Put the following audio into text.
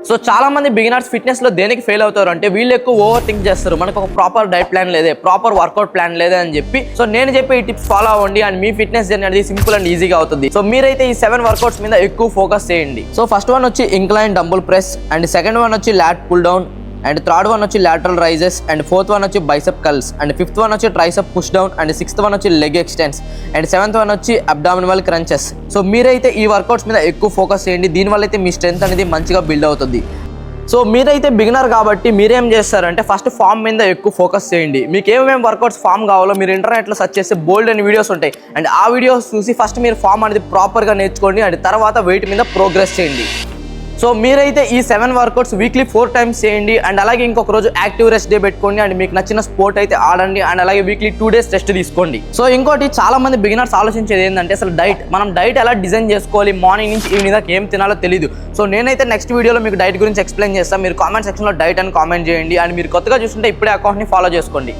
So చాలా మంది beginners fitness లో దేనికి ఫెయిల్ అవుతారు అంటే వీళ్ళు ఎక్కువ ఓవర్ థింక్ చేస్తారు. మనకు ఒక ప్రాపర్ డైట్ ప్లాన్ లేదే, ప్రాపర్ వర్కౌట్ ప్లాన్ లేదే అని చెప్పి. సో నేను చెప్పే ఈ టిప్స్ ఫాలో అవ్వండి అండ్ మీ ఫిట్నెస్ జర్నీ అనేది సింపుల్ అండ్ ఈజీగా అవుతుంది. సో మీరైతే ఈ 7 వర్కౌట్స్ మీద ఎక్కువ ఫోకస్ చేయండి. సో ఫస్ట్ వన్ వచ్చి incline dumbbell press, and second one వచ్చి lat pull down, and third one వచ్చి lateral raises, and fourth one వచ్చి bicep curls, and fifth one వచ్చి tricep push down, and sixth one వచ్చి leg extensions, and seventh one వచ్చి abdominal crunches. So మీరైతే ఈ workouts మీద ఎక్కువ focus చేయండి. దీనివల్ల అయితే మీ స్ట్రెంత్ అనేది మంచిగా బిల్డ్ అవుతుంది. సో మీరైతే బిగినర్ కాబట్టి మీరేం చేస్తారంటే ఫస్ట్ ఫామ్ మీద ఎక్కువ ఫోకస్ చేయండి. మీకు ఏమేమి వర్కౌట్స్ ఫామ్ కావాలో మీరు ఇంటర్నెట్లో సెర్చ్ చేస్తే బోల్డ్ అని వీడియోస్ ఉంటాయి. అండ్ ఆ వీడియోస్ చూసి ఫస్ట్ మీరు ఫామ్ అనేది ప్రాపర్గా నేర్చుకోండి అండ్ తర్వాత వెయిట్ మీద ప్రోగ్రెస్ చేయండి. సో మీరైతే ఈ 7 వర్కౌట్స్ వీక్లీ 4 టైమ్స్ చేయండి. అండ్ అలాగే ఇంకొక రోజు యాక్టివ్ రెస్ట్ డే పెట్టుకోండి అండ్ మీకు నచ్చిన స్పోర్ట్ అయితే ఆడండి. అండ్ అలాగే వీక్లీ 2 డేస్ రెస్ట్ తీసుకోండి. సో ఇంకోటి చాలా మంది బిగినర్స్ ఆలోచించేది ఏంటంటే అసలు మనం డైట్ ఎలా డిజైన్ చేసుకోవాలి, మార్నింగ్ నుంచి ఈవినింగ్ దాకా ఏం తినాలో తెలియదు. సో నేనైతే నెక్స్ట్ వీడియోలో మీకు డైట్ గురించి ఎక్స్ప్లెయిన్ చేస్తాను. మీరు కామెంట్ సెక్షన్లో డైట్ అని కామెంట్ చేయండి. అండ్ మీరు కొత్తగా చూస్తుంటే ఇప్పుడే అకౌంట్ని ఫాలో చేసుకోండి.